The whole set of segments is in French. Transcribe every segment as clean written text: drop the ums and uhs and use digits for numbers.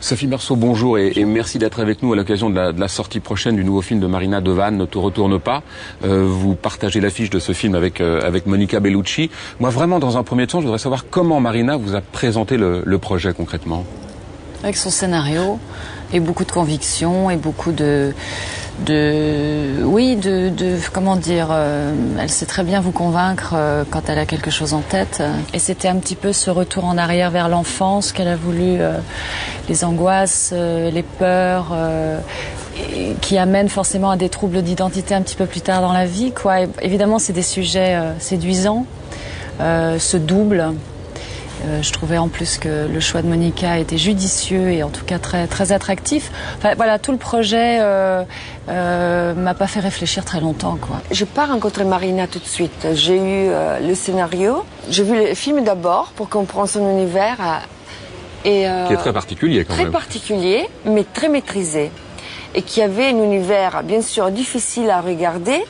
Sophie Marceau, bonjour et merci d'être avec nous à l'occasion de la sortie prochaine du nouveau film de Marina Devan, Ne te retourne pas. Vous partagez l'affiche de ce film avec Monica Bellucci. Moi, vraiment, dans un premier temps, je voudrais savoir comment Marina vous a présenté le projet concrètement. Avec son scénario et beaucoup de conviction et beaucoup comment dire, elle sait très bien vous convaincre quand elle a quelque chose en tête. Et c'était un petit peu ce retour en arrière vers l'enfance qu'elle a voulu, les angoisses, les peurs, qui amènent forcément à des troubles d'identité un petit peu plus tard dans la vie, quoi. Et évidemment, c'est des sujets séduisants, ce double. Je trouvais en plus que le choix de Monica était judicieux et en tout cas très, très attractif. Enfin, voilà, tout le projet m'a pas fait réfléchir très longtemps, quoi. Je n'ai pas rencontré Marina tout de suite. J'ai eu le scénario. J'ai vu le film d'abord pour comprendre son univers. Qui est très particulier quand même. Très particulier, mais très maîtrisé. Et qui avait un univers, bien sûr, difficile à regarder,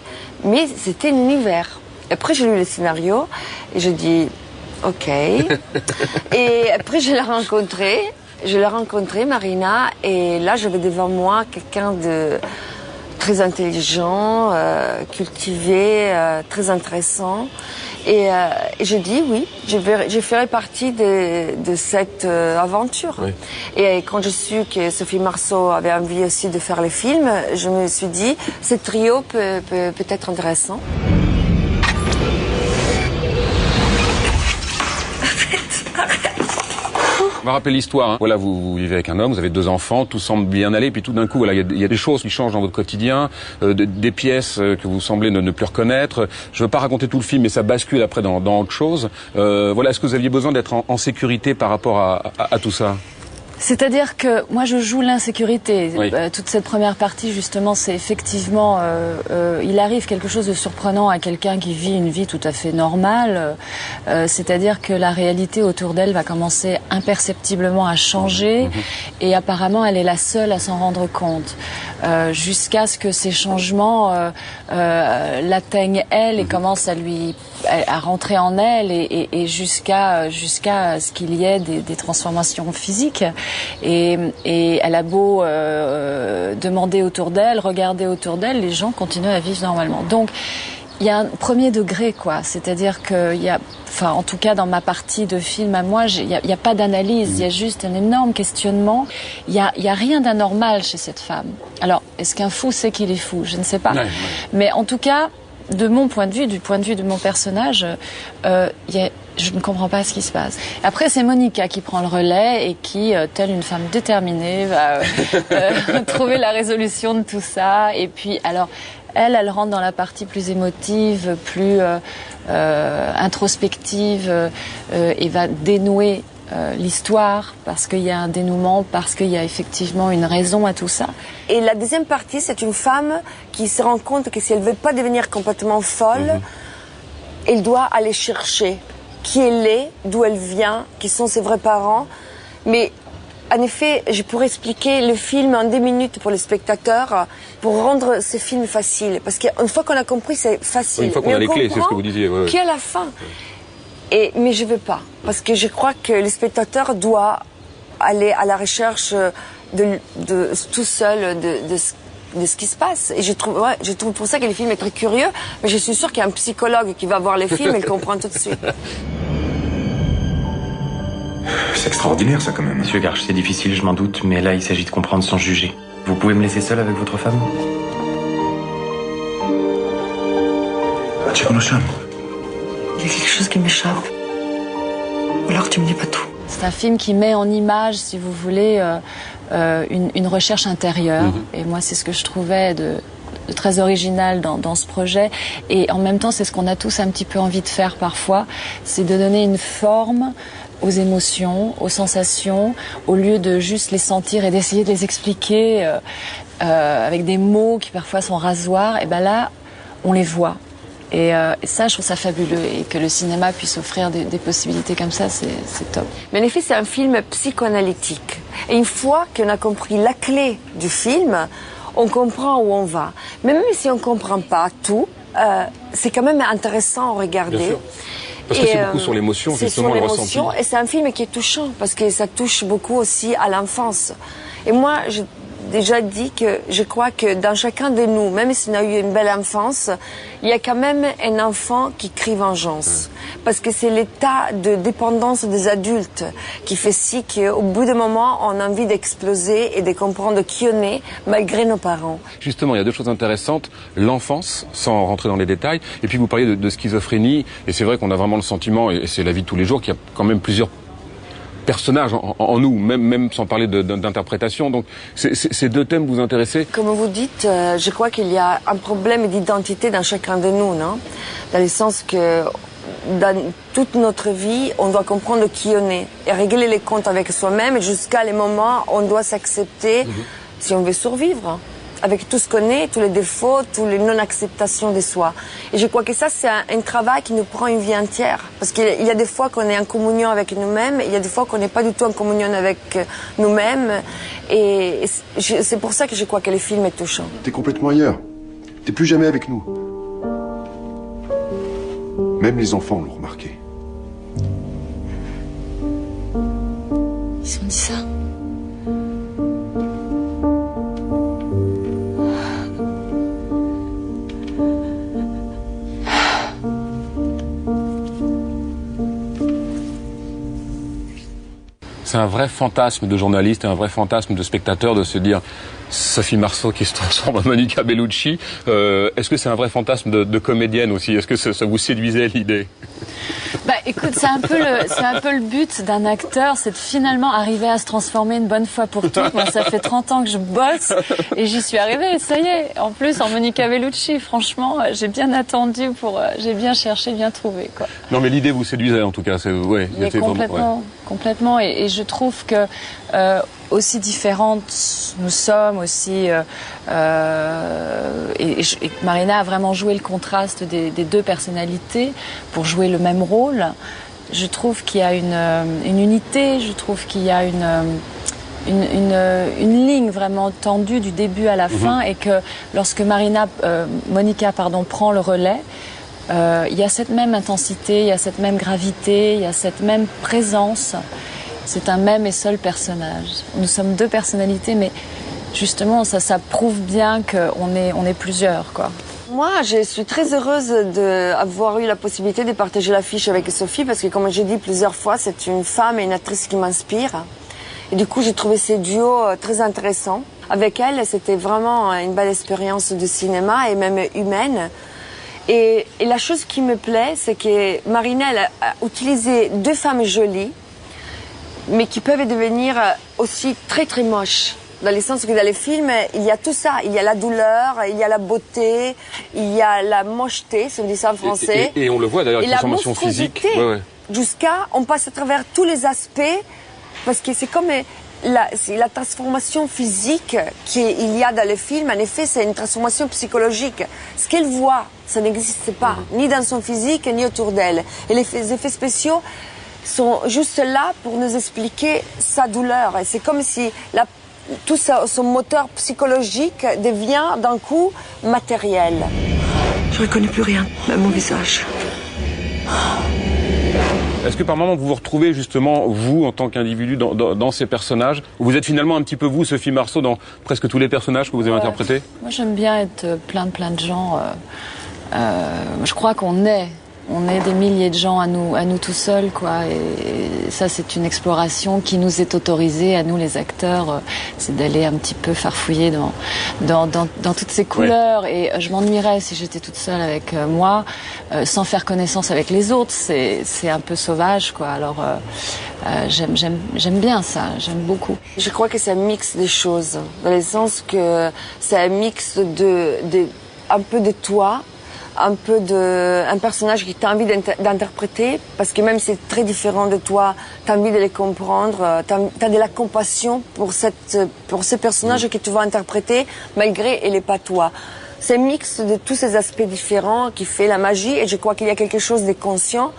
mais c'était un univers. Après, j'ai lu le scénario et je dis... Ok. Et après, je l'ai rencontrée, Marina, et là, j'avais devant moi quelqu'un de très intelligent, cultivé, très intéressant. Et je dis oui, je ferai partie de cette aventure. Oui. Et quand je suis que Sophie Marceau avait envie aussi de faire le film, je me suis dit, ce trio peut être intéressant. On va rappeler l'histoire. Hein. Voilà, vous vivez avec un homme, vous avez 2 enfants, tout semble bien aller, puis tout d'un coup, voilà, il y a des choses qui changent dans votre quotidien, des pièces que vous semblez ne plus reconnaître. Je veux pas raconter tout le film, mais ça bascule après dans autre chose. Voilà, est-ce que vous aviez besoin d'être en sécurité par rapport à tout ça ? C'est-à-dire que moi je joue l'insécurité. Oui. Toute cette première partie justement, c'est effectivement, il arrive quelque chose de surprenant à quelqu'un qui vit une vie tout à fait normale. C'est-à-dire que la réalité autour d'elle va commencer imperceptiblement à changer et apparemment elle est la seule à s'en rendre compte. Jusqu'à ce que ces changements l'atteignent elle et commencent à rentrer en elle et jusqu'à ce qu'il y ait des transformations physiques. Et elle a beau demander autour d'elle, regarder autour d'elle, les gens continuent à vivre normalement. Donc il y a un premier degré, quoi. C'est-à-dire que il y a, enfin, en tout cas dans ma partie de film à moi, il y a pas d'analyse, il y a juste un énorme questionnement. Il y a rien d'anormal chez cette femme. Alors, est-ce qu'un fou sait qu'il est fou? Je ne sais pas. Ouais. Mais en tout cas, de mon point de vue, du point de vue de mon personnage, je ne comprends pas ce qui se passe. Après, c'est Monica qui prend le relais et qui, telle une femme déterminée, va trouver la résolution de tout ça. Et puis, alors, elle rentre dans la partie plus émotive, plus introspective, et va dénouer l'histoire, parce qu'il y a un dénouement, parce qu'il y a effectivement une raison à tout ça. Et la deuxième partie, c'est une femme qui se rend compte que si elle ne veut pas devenir complètement folle, elle doit aller chercher qui elle est, d'où elle vient, qui sont ses vrais parents. Mais en effet, je pourrais expliquer le film en 2 minutes pour les spectateurs pour rendre ce film facile. Parce qu'une fois qu'on a compris, c'est facile. Une fois qu'on a les clés, c'est ce que vous disiez. Ouais, ouais. Qu'à la fin. Mais je ne veux pas. Parce que je crois que le spectateur doit aller à la recherche tout seul de ce qui se passe. Et je trouve pour ça que le film est très curieux. Mais je suis sûre qu'il y a un psychologue qui va voir le film et le comprend tout de suite. C'est extraordinaire, ça, quand même. Monsieur Garche, c'est difficile, je m'en doute, mais là, il s'agit de comprendre sans juger. Vous pouvez me laisser seul avec votre femme? Ci conosciamo. Il y a quelque chose qui m'échappe. Ou alors tu me dis pas tout. C'est un film qui met en image, si vous voulez, une recherche intérieure. Et moi, c'est ce que je trouvais de très original dans ce projet. Et en même temps, c'est ce qu'on a tous un petit peu envie de faire parfois, c'est de donner une forme aux émotions, aux sensations, au lieu de juste les sentir et d'essayer de les expliquer avec des mots qui parfois sont rasoirs. Et ben là, on les voit. Et ça, je trouve ça fabuleux. Et que le cinéma puisse offrir des possibilités comme ça, c'est top. Mais en effet, c'est un film psychanalytique. Et une fois qu'on a compris la clé du film, on comprend où on va. Mais même si on ne comprend pas tout, c'est quand même intéressant à regarder. Parce que c'est beaucoup sur l'émotion, justement, le ressenti. Et c'est un film qui est touchant, parce que ça touche beaucoup aussi à l'enfance. Et moi, j'ai déjà dit que je crois que dans chacun de nous, même si on a eu une belle enfance, il y a quand même un enfant qui crie vengeance. Parce que c'est l'état de dépendance des adultes qui fait si qu'au bout d'un moment, on a envie d'exploser et de comprendre qui on est, malgré nos parents. Justement, il y a deux choses intéressantes. L'enfance, sans rentrer dans les détails, et puis vous parliez de schizophrénie, et c'est vrai qu'on a vraiment le sentiment, et c'est la vie de tous les jours, qu'il y a quand même plusieurs personnages en nous, même sans parler d'interprétation. Donc ces deux thèmes vous intéressent? Comme vous dites, je crois qu'il y a un problème d'identité dans chacun de nous, non? Dans le sens que dans toute notre vie, on doit comprendre qui on est et régler les comptes avec soi-même jusqu'à les moments où on doit s'accepter si on veut survivre. Avec tout ce qu'on est, tous les défauts, toutes les non-acceptations de soi. Et je crois que ça, c'est un travail qui nous prend une vie entière. Parce qu'il y a des fois qu'on est en communion avec nous-mêmes, et il y a des fois qu'on n'est pas du tout en communion avec nous-mêmes. Et c'est pour ça que je crois que le film est touchant. T'es complètement ailleurs. T'es plus jamais avec nous. Même les enfants l'ont remarqué. Ils ont dit ça. C'est un vrai fantasme de journaliste et un vrai fantasme de spectateur de se dire Sophie Marceau qui se transforme en Monica Bellucci. Est-ce que c'est un vrai fantasme de comédienne aussi? Est-ce que ça vous séduisait l'idée? Bah écoute, c'est un peu le but d'un acteur, c'est de finalement arriver à se transformer une bonne fois pour toutes. Moi, ça fait 30 ans que je bosse et j'y suis arrivée, ça y est. En plus, en Monica Bellucci, franchement, j'ai bien attendu j'ai bien cherché, bien trouvé, quoi. Non, mais l'idée vous séduisait en tout cas. Ouais, complètement. Et je trouve que aussi différentes nous sommes, aussi et Marina a vraiment joué le contraste des deux personnalités pour jouer le même rôle. Je trouve qu'il y a une unité, je trouve qu'il y a une ligne vraiment tendue du début à la fin, et que lorsque Monica prend le relais, il y a cette même intensité, il y a cette même gravité, il y a cette même présence. C'est un même et seul personnage. Nous sommes deux personnalités, mais justement, ça prouve bien qu'on est plusieurs, quoi. Moi, je suis très heureuse d'avoir eu la possibilité de partager l'affiche avec Sophie, parce que, comme j'ai dit plusieurs fois, c'est une femme et une actrice qui m'inspire. Et du coup, j'ai trouvé ces duos très intéressants. Avec elle, c'était vraiment une belle expérience de cinéma et même humaine. Et la chose qui me plaît, c'est que Marina, elle a utilisé deux femmes jolies, mais qui peuvent devenir aussi très très moches. Dans le sens que dans les films, il y a tout ça. Il y a la douleur, il y a la beauté, il y a la mocheté, si on dit ça en français. Et on le voit d'ailleurs, la transformation physique. Jusqu'à, on passe à travers tous les aspects, parce que c'est comme la transformation physique qu'il y a dans les films. En effet, c'est une transformation psychologique. Ce qu'elle voit, ça n'existe pas, ni dans son physique, ni autour d'elle. Et les effets spéciaux sont juste là pour nous expliquer sa douleur. Et c'est comme si tout son moteur psychologique devient d'un coup matériel. Je ne reconnais plus rien, même mon visage. Est-ce que par moment vous vous retrouvez justement, vous, en tant qu'individu, dans ces personnages? Vous êtes finalement un petit peu vous, Sophie Marceau, dans presque tous les personnages que vous avez interprétés? Moi, j'aime bien être plein de gens. Je crois qu'on est des milliers de gens à nous tout seuls, quoi. Et ça, c'est une exploration qui nous est autorisée, à nous les acteurs. C'est d'aller un petit peu farfouiller dans toutes ces couleurs. Et je m'ennuierais si j'étais toute seule avec moi, sans faire connaissance avec les autres. C'est un peu sauvage, quoi. Alors, j'aime bien ça, j'aime beaucoup. Je crois que c'est un mix des choses, dans le sens que c'est un mix un peu de toi, un personnage qui t'a envie d'interpréter, parce que même si c'est très différent de toi, t'as envie de les comprendre, t'as de la compassion pour ce personnage que tu vas interpréter, malgré elle n'est pas toi. C'est un mix de tous ces aspects différents qui fait la magie, et je crois qu'il y a quelque chose de conscient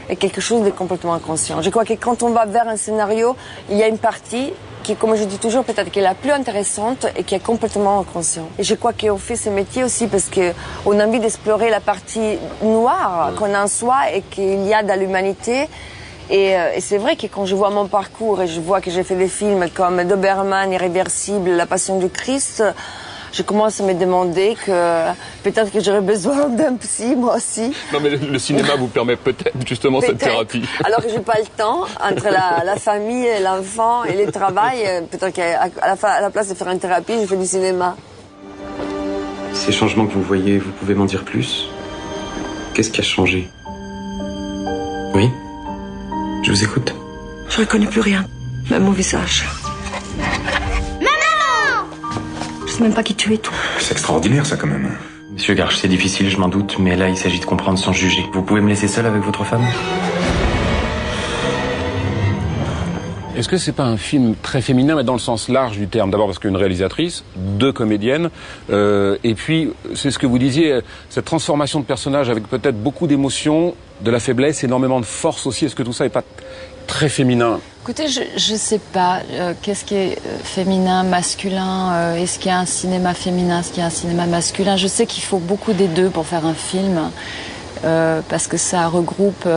et quelque chose de complètement inconscient. Je crois que quand on va vers un scénario, il y a une partie qui, comme je dis toujours, peut-être qui est la plus intéressante et qui est complètement inconsciente. Et je crois qu'on fait ce métier aussi parce qu'on a envie d'explorer la partie noire qu'on a en soi et qu'il y a dans l'humanité. Et c'est vrai que quand je vois mon parcours et je vois que j'ai fait des films comme Doberman, Irréversible, La Passion du Christ, je commence à me demander que peut-être que j'aurais besoin d'un psy, moi aussi. Non, mais le cinéma vous permet peut-être justement cette thérapie. Alors que j'ai pas le temps, entre la famille, l'enfant et le travail, peut-être qu'à la place de faire une thérapie, je fais du cinéma. Ces changements que vous voyez, vous pouvez m'en dire plus? Qu'est-ce qui a changé? Oui? Je vous écoute. Je reconnais plus rien, même mon visage. Maman! Je sais même pas qui tu es, toi. C'est extraordinaire, ça, quand même. Monsieur Garche, c'est difficile, je m'en doute, mais là, il s'agit de comprendre sans juger. Vous pouvez me laisser seul avec votre femme? Est-ce que c'est pas un film très féminin, mais dans le sens large du terme? D'abord parce qu'une réalisatrice, 2 comédiennes, et puis c'est ce que vous disiez, cette transformation de personnage avec peut-être beaucoup d'émotions, de la faiblesse, énormément de force aussi. Est-ce que tout ça est pas très féminin? Écoutez, je sais pas. Qu'est-ce qui est féminin, masculin? Est-ce qu'il y a un cinéma féminin? Est-ce qu'il y a un cinéma masculin? Je sais qu'il faut beaucoup des deux pour faire un film. Parce que ça regroupe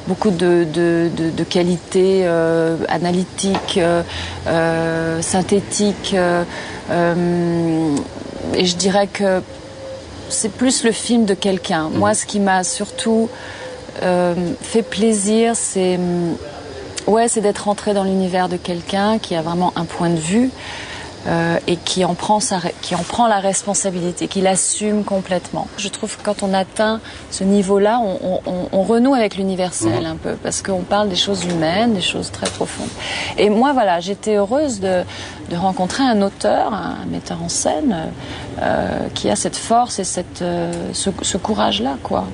beaucoup de qualités analytiques, synthétiques. Et je dirais que c'est plus le film de quelqu'un. Moi, ce qui m'a surtout fait plaisir, c'est d'être rentré dans l'univers de quelqu'un qui a vraiment un point de vue. Et qui en prend la responsabilité, qui l'assume complètement. Je trouve que quand on atteint ce niveau-là, on renoue avec l'universel un peu, parce qu'on parle des choses humaines, des choses très profondes. Et moi, voilà, j'étais heureuse de rencontrer un auteur, un metteur en scène, qui a cette force et ce courage-là, quoi.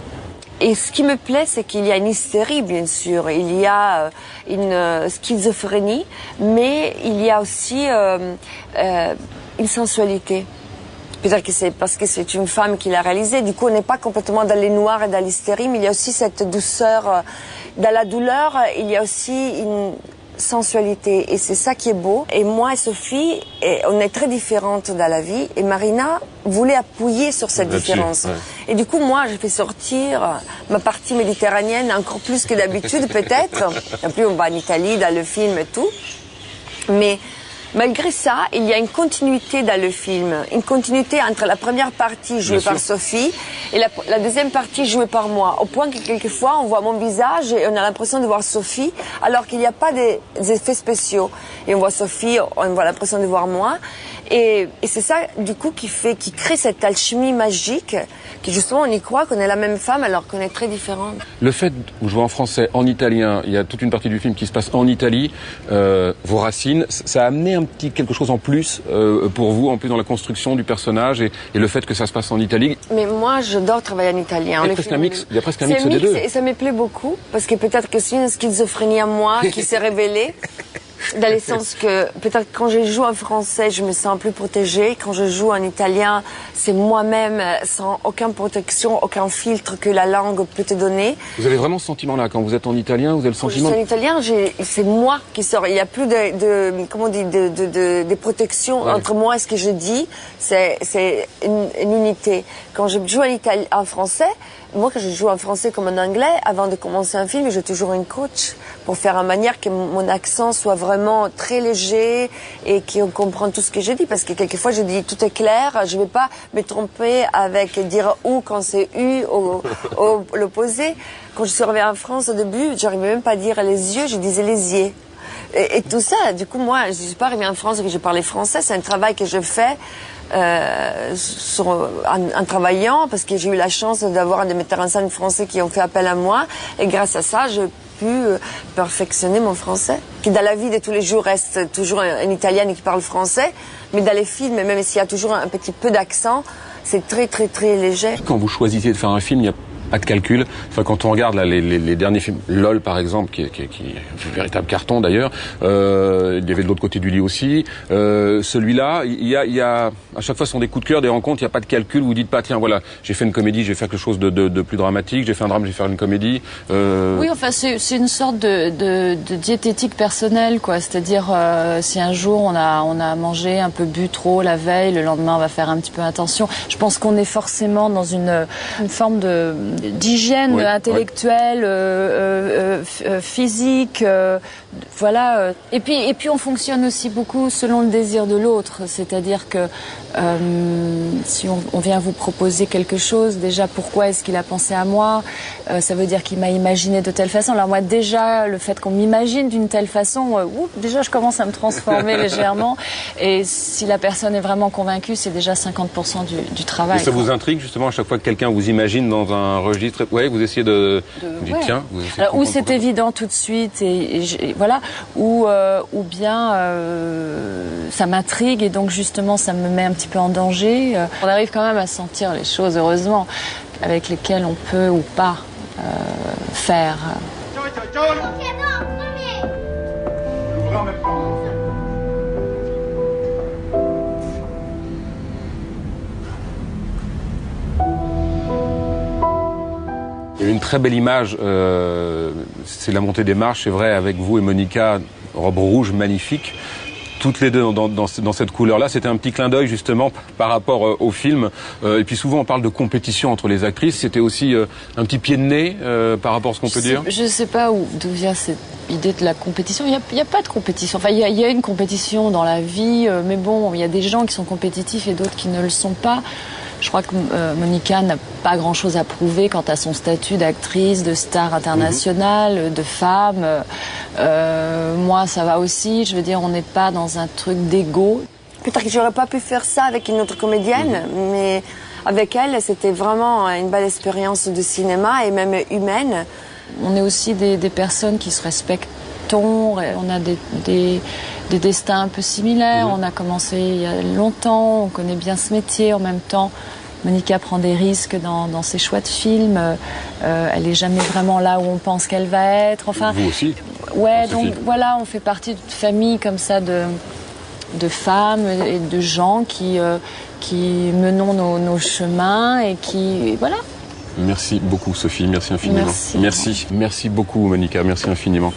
Et ce qui me plaît, c'est qu'il y a une hystérie, bien sûr. Il y a une schizophrénie, mais il y a aussi une sensualité. Peut-être que c'est parce que c'est une femme qui l'a réalisé. Du coup, on n'est pas complètement dans les noirs et dans l'hystérie, mais il y a aussi cette douceur. Dans la douleur, il y a aussi une sensualité. Et c'est ça qui est beau. Et moi et Sophie, on est très différentes dans la vie. Et Marina voulait appuyer sur cette différence. Ouais. Et du coup, moi, je fais sortir ma partie méditerranéenne encore plus que d'habitude, peut-être. En plus, on va en Italie, dans le film et tout. Mais malgré ça, il y a une continuité dans le film. Une continuité entre la première partie jouée par Sophie et la deuxième partie jouée par moi. Au point que quelquefois, on voit mon visage et on a l'impression de voir Sophie, alors qu'il n'y a pas des effets spéciaux. Et on voit Sophie, on voit l'impression de voir moi. Et c'est ça, du coup, qui crée cette alchimie magique, qui justement, on y croit qu'on est la même femme alors qu'on est très différentes. Le fait de jouer en français, en italien, il y a toute une partie du film qui se passe en Italie, vos racines, ça a amené un petit quelque chose en plus pour vous, en plus dans la construction du personnage et le fait que ça se passe en Italie. Mais moi, j'adore travailler en italien. Il y a presque un mix des deux. Et ça me plaît beaucoup, parce que peut-être que c'est une schizophrénie à moi qui s'est révélée. Dans le sens que peut-être quand je joue en français, je me sens plus protégée. Quand je joue en italien, c'est moi-même, sans aucune protection, aucun filtre que la langue peut te donner. Vous avez vraiment ce sentiment-là quand vous êtes en italien, vous avez le sentiment. Quand je suis en italien, c'est moi qui sort. Il n'y a plus de protection entre moi et ce que je dis. C'est une unité. Quand je joue en français, moi, quand je joue en français comme en anglais, avant de commencer un film, j'ai toujours une coach pour faire en manière que mon accent soit vraiment très léger et qu'on comprenne tout ce que je dis. Parce que quelquefois, je dis tout est clair, je ne vais pas me tromper avec dire ou quand c'est u ou l'opposé. Quand je suis arrivée en France au début, j'arrivais même pas à dire les yeux, je disais les yeux. Et tout ça, du coup, moi, je ne suis pas arrivée en France et que je parlais français. C'est un travail que je fais en travaillant, parce que j'ai eu la chance d'avoir des metteurs en scène français qui ont fait appel à moi. Et grâce à ça, j'ai pu perfectionner mon français, qui dans la vie de tous les jours reste toujours une italienne qui parle français. Mais dans les films, même s'il y a toujours un petit peu d'accent, c'est très, très, très léger. Quand vous choisissez de faire un film, il n'y a pas de calcul. Enfin, quand on regarde là, les derniers films, LOL par exemple, qui est un véritable carton d'ailleurs, il y avait de l'autre côté du lit aussi. Celui-là, il y a à chaque fois ce sont des coups de cœur, des rencontres, il n'y a pas de calcul. Vous dites pas tiens voilà, j'ai fait une comédie, je vais faire quelque chose de plus dramatique, j'ai fait un drame, je vais faire une comédie. Oui, enfin c'est une sorte de diététique personnelle, quoi. C'est-à-dire si un jour on a mangé un peu bu trop la veille, le lendemain on va faire un petit peu attention. Je pense qu'on est forcément dans une forme d'hygiène intellectuelle, physique, voilà. Et puis on fonctionne aussi beaucoup selon le désir de l'autre. C'est-à-dire que si on vient vous proposer quelque chose, déjà pourquoi est-ce qu'il a pensé à moi? Ça veut dire qu'il m'a imaginé de telle façon. Alors moi déjà, le fait qu'on m'imagine d'une telle façon, déjà je commence à me transformer légèrement. Et si la personne est vraiment convaincue, c'est déjà 50% du travail. Et ça vous intrigue justement à chaque fois que quelqu'un vous imagine dans un registre? Ouais, vous essayez de dire tiens. Alors, ou c'est évident tout de suite et voilà, ou bien ça m'intrigue et donc justement ça me met un petit peu en danger. On arrive quand même à sentir les choses, heureusement, avec lesquelles on peut ou pas faire. Il y a une très belle image, c'est la montée des marches, c'est vrai, avec vous et Monica, robe rouge magnifique. Toutes les deux dans cette couleur-là, c'était un petit clin d'œil justement par rapport au film. Et puis souvent on parle de compétition entre les actrices. C'était aussi un petit pied de nez par rapport à ce qu'on peut dire. Je sais pas d'où vient cette idée de la compétition. Il y a pas de compétition. Enfin, il y a une compétition dans la vie, mais bon, il y a des gens qui sont compétitifs et d'autres qui ne le sont pas. Je crois que Monica n'a pas grand-chose à prouver quant à son statut d'actrice, de star internationale, de femme. Moi, ça va aussi. Je veux dire, on n'est pas dans un truc d'ego. Peut-être que j'aurais pas pu faire ça avec une autre comédienne, mais avec elle, c'était vraiment une belle expérience de cinéma et même humaine. On est aussi des personnes qui se respectent. On a des destins un peu similaires. On a commencé il y a longtemps, on connaît bien ce métier. En même temps, Monica prend des risques dans ses choix de films. Elle est jamais vraiment là où on pense qu'elle va être. Enfin, vous aussi. Ouais, donc voilà, on fait partie d'une famille comme ça de femmes et de gens qui menons nos chemins et qui voilà. Merci beaucoup Sophie, merci infiniment. Merci beaucoup Monica, merci infiniment.